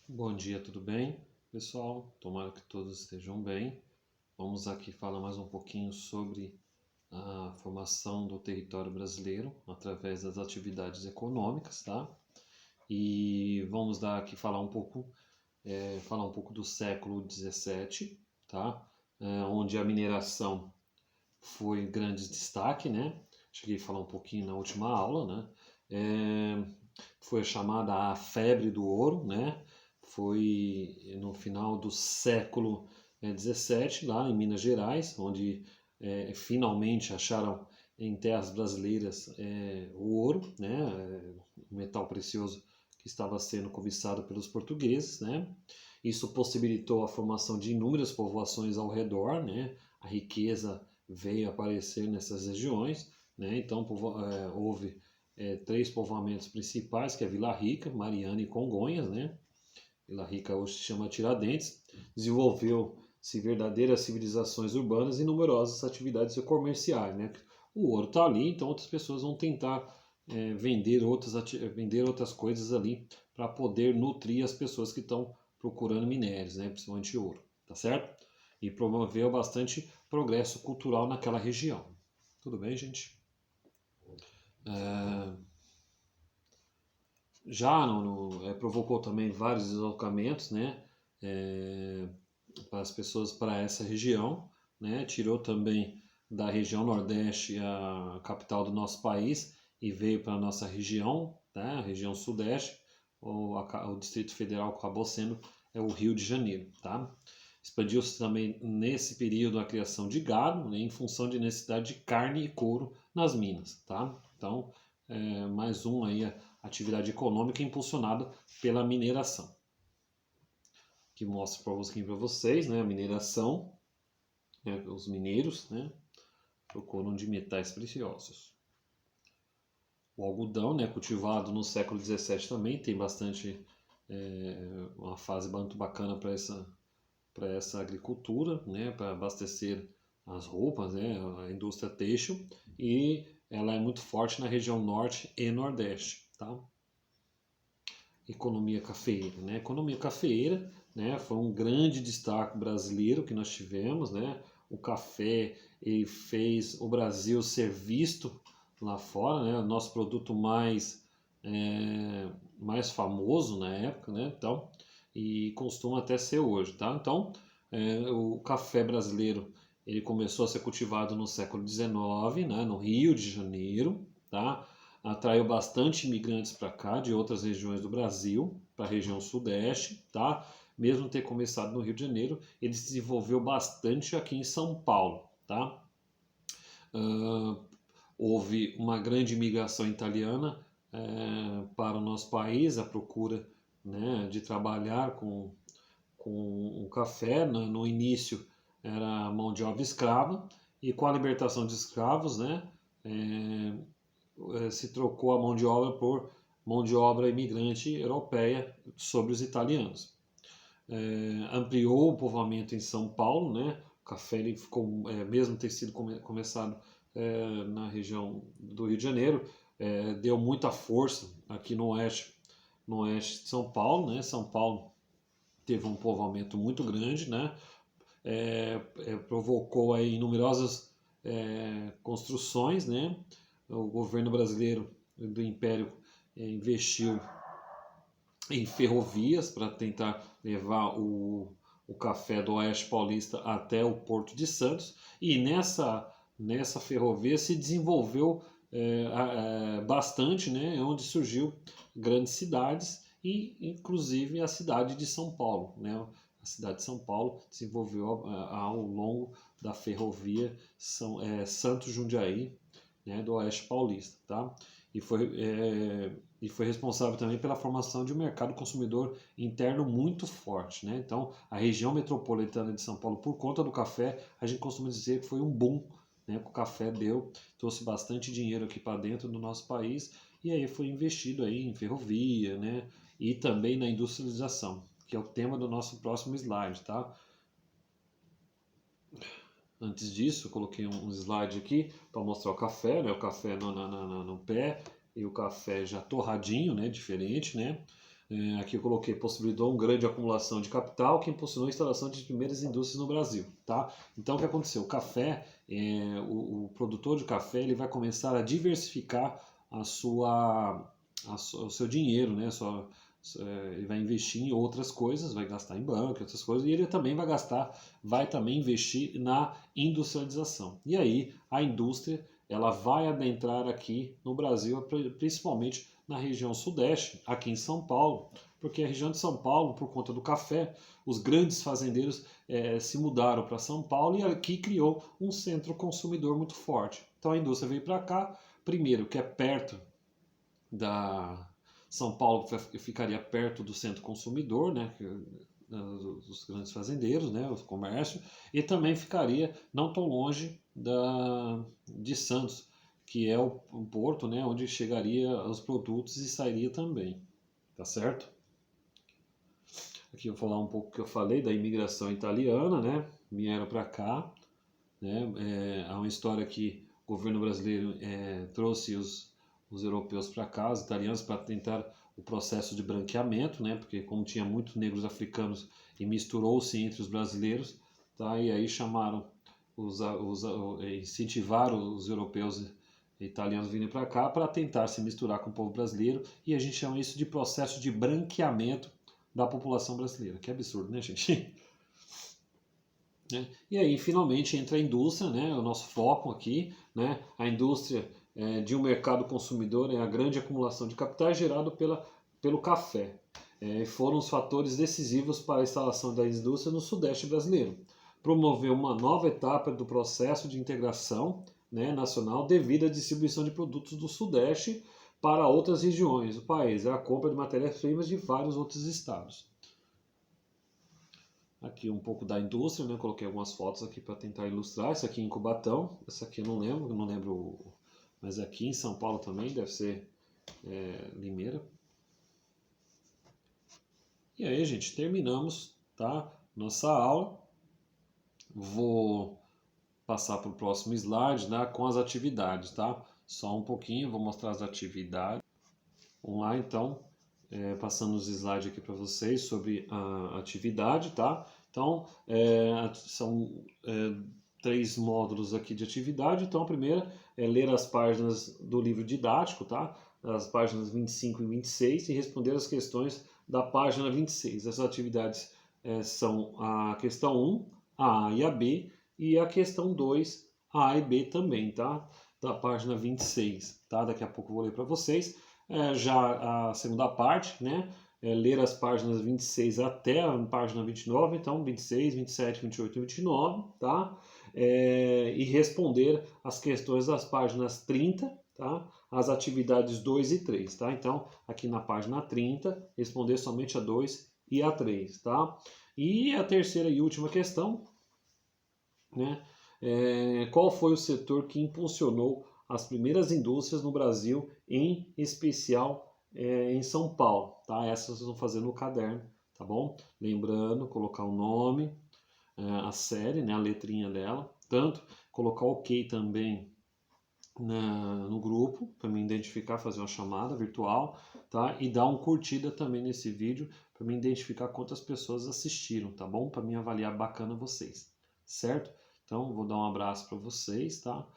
Bom dia, tudo bem, pessoal? Tomara que todos estejam bem. Vamos aqui falar mais um pouquinho sobre a formação do território brasileiro através das atividades econômicas, tá? E vamos dar aqui falar um pouco do século XVII, tá? Onde a mineração foi grande destaque, né? Cheguei a falar um pouquinho na última aula, né? Foi chamada a febre do ouro, né? Foi no final do século XVII, lá em Minas Gerais, onde finalmente acharam em terras brasileiras o ouro, né? O metal precioso que estava sendo cobiçado pelos portugueses, né? Isso possibilitou a formação de inúmeras povoações ao redor, né? A riqueza veio aparecer nessas regiões, né? Então houve três povoamentos principais, que é Vila Rica, Mariana e Congonhas, né? Vila Rica hoje se chama Tiradentes. Desenvolveu-se verdadeiras civilizações urbanas e numerosas atividades comerciais, né? O ouro está ali, então outras pessoas vão tentar vender outras coisas ali para poder nutrir as pessoas que estão procurando minérios, né? Principalmente ouro, tá certo? E promoveu bastante progresso cultural naquela região. Tudo bem, gente? Provocou também vários deslocamentos, né, é, para as pessoas para essa região, né, tirou também da região Nordeste a capital do nosso país e veio para a nossa região, né, a região Sudeste. O Distrito Federal acabou sendo o Rio de Janeiro, tá? Expandiu-se também nesse período a criação de gado, né, em função de necessidade de carne e couro nas minas, tá? Então, mais um aí atividade econômica impulsionada pela mineração. Que mostra para vocês, né, a mineração, né, os mineiros, né, procuram de metais preciosos. O algodão, né, cultivado no século XVII também, tem bastante uma fase muito bacana para essa agricultura, né, para abastecer as roupas, né, a indústria têxtil, e ela é muito forte na região norte e nordeste, tá? Economia cafeeira, né? Economia cafeeira, né, foi um grande destaque brasileiro que nós tivemos, né? O café ele fez o Brasil ser visto lá fora, né? O nosso produto mais famoso na época, né? Então, e costuma até ser hoje, tá? Então, o café brasileiro ele começou a ser cultivado no século XIX, né? No Rio de Janeiro, tá? Atraiu bastante imigrantes para cá, de outras regiões do Brasil, para a região sudeste, tá? Mesmo ter começado no Rio de Janeiro, ele se desenvolveu bastante aqui em São Paulo, tá? Uh, Houve uma grande imigração italiana para o nosso país, à procura, né, de trabalhar com o café. No início era mão de obra escrava, e com a libertação de escravos, né, se trocou a mão de obra por mão de obra imigrante europeia sobre os italianos. Ampliou o povoamento em São Paulo, né? O café ele ficou, mesmo ter sido começado na região do Rio de Janeiro, deu muita força aqui no oeste de São Paulo, né? São Paulo teve um povoamento muito grande, né? Provocou aí numerosas construções, né? O governo brasileiro do Império investiu em ferrovias para tentar levar o café do Oeste Paulista até o Porto de Santos, e nessa ferrovia se desenvolveu bastante, né, onde surgiu grandes cidades e inclusive a cidade de São Paulo, né? A cidade de São Paulo desenvolveu ao longo da ferrovia Santos Jundiaí, né, do Oeste Paulista, tá? E foi responsável também pela formação de um mercado consumidor interno muito forte, né? Então, a região metropolitana de São Paulo, por conta do café, a gente costuma dizer que foi um boom, né? Que o café trouxe bastante dinheiro aqui para dentro do nosso país, e aí foi investido aí em ferrovia, né? E também na industrialização, que é o tema do nosso próximo slide, tá? Antes disso, eu coloquei um slide aqui para mostrar o café, né? O café no pé e o café já torradinho, né? Diferente, né? Aqui eu coloquei, possibilitou uma grande acumulação de capital que impulsionou a instalação de primeiras indústrias no Brasil, tá? Então o que aconteceu? O café, o produtor de café, ele vai começar a diversificar o seu dinheiro, né? Ele vai investir em outras coisas, vai gastar em banco, outras coisas, e ele também vai também investir na industrialização. E aí a indústria, ela vai adentrar aqui no Brasil, principalmente na região sudeste, aqui em São Paulo, porque a região de São Paulo, por conta do café, os grandes fazendeiros se mudaram para São Paulo e aqui criou um centro consumidor muito forte. Então a indústria veio para cá, primeiro que é perto da São Paulo, ficaria perto do centro consumidor, né, dos grandes fazendeiros, né, os comércios, e também ficaria não tão longe de Santos, que é o porto, né, onde chegaria os produtos e sairia também, tá certo? Aqui eu vou falar um pouco que eu falei da imigração italiana, né, vieram para cá, né, há uma história que o governo brasileiro trouxe os europeus para cá, os italianos, para tentar o processo de branqueamento, né, porque como tinha muitos negros africanos e misturou-se entre os brasileiros, tá, e aí incentivaram os europeus italianos virem para cá para tentar se misturar com o povo brasileiro, e a gente chama isso de processo de branqueamento da população brasileira. Que absurdo, né, gente? E aí, finalmente, entra a indústria, né, o nosso foco aqui, né, a indústria de um mercado consumidor é a grande acumulação de capitais gerado pelo café. Foram os fatores decisivos para a instalação da indústria no Sudeste brasileiro. Promoveu uma nova etapa do processo de integração, né, nacional devido à distribuição de produtos do Sudeste para outras regiões do país, a compra de matérias-primas de vários outros estados. Aqui um pouco da indústria, né? Coloquei algumas fotos aqui para tentar ilustrar. Essa aqui em Cubatão, essa aqui eu não lembro, mas aqui em São Paulo também deve ser Limeira. E aí, gente, terminamos, tá? Nossa aula. Vou passar para o próximo slide, né? Com as atividades, tá? Só um pouquinho, vou mostrar as atividades. Vamos lá, então, passando os slides aqui para vocês sobre a atividade, tá? Então, são 3 módulos aqui de atividade. Então, a primeira é ler as páginas do livro didático, tá? As páginas 25 e 26 e responder as questões da página 26. Essas atividades são a questão 1, a A e a B, e a questão 2, a A e B também, tá? Da página 26, tá? Daqui a pouco eu vou ler para vocês. Já a segunda parte, né? Ler as páginas 26 até a página 29, então 26, 27, 28 e 29, tá? E responder as questões das páginas 30, tá? As atividades 2 e 3, tá? Então, aqui na página 30, responder somente a 2 e a 3, tá? E a terceira e última questão, né? Qual foi o setor que impulsionou as primeiras indústrias no Brasil, em especial em São Paulo, tá? Essas vocês vão fazer no caderno, tá bom? Lembrando, colocar o nome, a série, né, a letrinha dela, tanto colocar OK também no grupo, para me identificar, fazer uma chamada virtual, tá? E dar um curtida também nesse vídeo, para me identificar quantas pessoas assistiram, tá bom? Para me avaliar bacana vocês, certo? Então, vou dar um abraço para vocês, tá?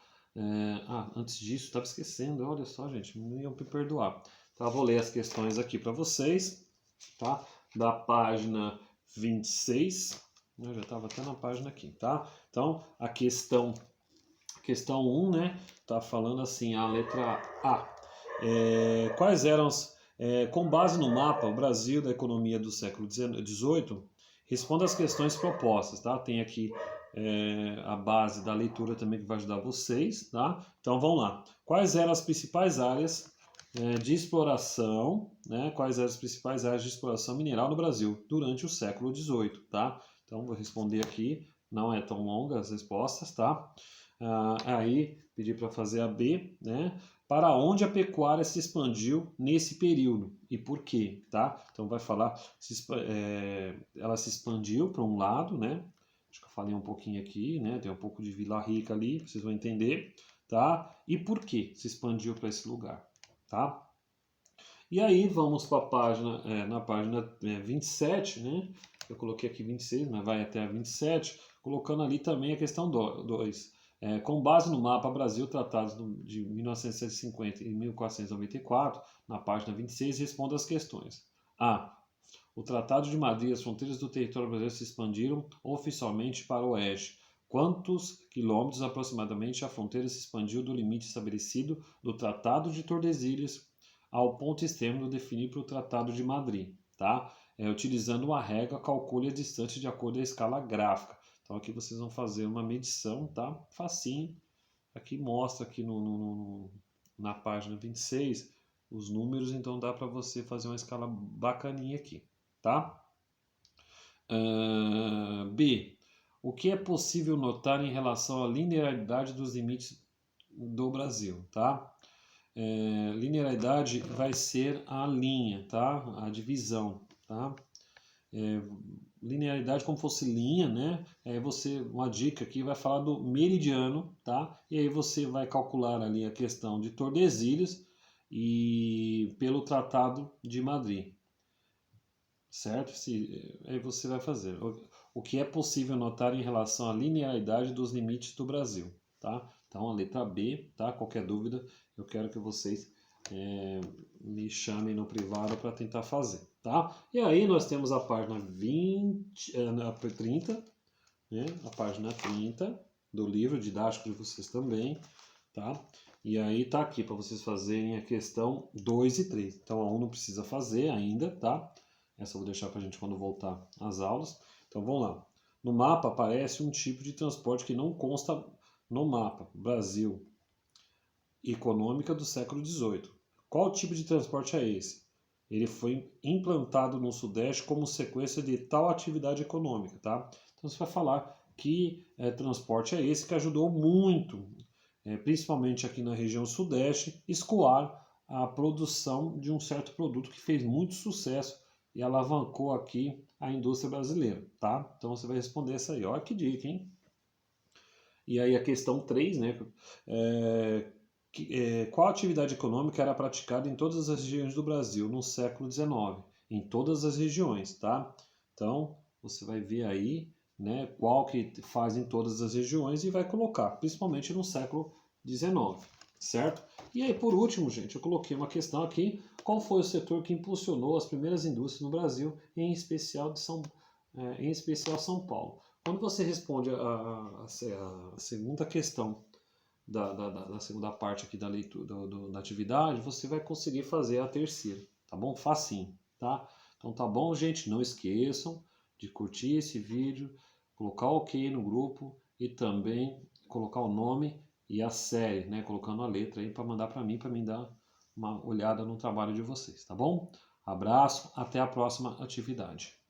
Antes disso, estava esquecendo, olha só, gente, não iam me perdoar. Tá, vou ler as questões aqui para vocês, tá? Da página 26, eu já estava até na página aqui, tá? Então, a questão 1, né? Tá falando assim, a letra A. Quais eram com base no mapa, o Brasil da economia do século XVIII, responda as questões propostas, tá? Tem aqui a base da leitura também que vai ajudar vocês, tá? Então vamos lá. Quais eram as principais áreas de exploração, né? Quais eram as principais áreas de exploração mineral no Brasil durante o século XVIII, tá? Então vou responder aqui, não é tão longa as respostas, tá? Aí pedi para fazer a B, né? Para onde a pecuária se expandiu nesse período e por quê, tá? Então vai falar, ela se expandiu para um lado, né? Acho que eu falei um pouquinho aqui, né? Tem um pouco de Vila Rica ali, vocês vão entender, tá? E por que se expandiu para esse lugar, tá? E aí vamos para a página, na página 27, né? Eu coloquei aqui 26, mas vai até a 27, colocando ali também a questão 2. Com base no mapa Brasil, tratados de 1950 e 1494, na página 26, responda as questões. A. O Tratado de Madrid, as fronteiras do território brasileiro se expandiram oficialmente para o oeste. Quantos quilômetros aproximadamente a fronteira se expandiu do limite estabelecido do Tratado de Tordesilhas ao ponto extremo definido pelo Tratado de Madrid, tá? Utilizando uma régua, calcule a distância de acordo com a escala gráfica. Então aqui vocês vão fazer uma medição, tá? Facinho. Aqui mostra aqui na página 26 os números, então dá para você fazer uma escala bacaninha aqui, tá? B. O que é possível notar em relação à linearidade dos limites do Brasil, tá? Linearidade vai ser a linha, tá? A divisão, tá? Linearidade como fosse linha, né? Uma dica aqui vai falar do meridiano, tá? E aí você vai calcular ali a questão de Tordesilhas e pelo Tratado de Madrid, certo? Aí você vai fazer o que é possível notar em relação à linearidade dos limites do Brasil, tá? Então a letra B, tá? Qualquer dúvida, eu quero que vocês me chamem no privado para tentar fazer, tá? E aí nós temos a página 30, né? A página 30 do livro didático de vocês também, tá? E aí tá aqui para vocês fazerem a questão 2 e 3. Então a 1 não precisa fazer ainda, tá? Essa eu vou deixar para a gente quando voltar às aulas. Então vamos lá. No mapa aparece um tipo de transporte que não consta no mapa. Brasil econômica do século XVIII. Qual tipo de transporte é esse? Ele foi implantado no Sudeste como sequência de tal atividade econômica, tá? Então você vai falar que transporte é esse que ajudou muito, principalmente aqui na região Sudeste, escoar a produção de um certo produto que fez muito sucesso e alavancou aqui a indústria brasileira, tá? Então você vai responder essa aí. Olha que dica, hein? E aí a questão 3, né? Qual atividade econômica era praticada em todas as regiões do Brasil no século XIX? Em todas as regiões, tá? Então você vai ver aí, né, qual que faz em todas as regiões e vai colocar, principalmente no século XIX, certo? E aí por último, gente, eu coloquei uma questão aqui: qual foi o setor que impulsionou as primeiras indústrias no Brasil, em especial São Paulo? Quando você responde a segunda questão da segunda parte aqui da leitura da atividade, você vai conseguir fazer a terceira, tá bom? Facinho, tá? Então tá bom, gente? Não esqueçam de curtir esse vídeo, colocar o OK no grupo e também colocar o nome e a série, né? Colocando a letra aí para mandar para mim dar uma olhada no trabalho de vocês, tá bom? Abraço, até a próxima atividade.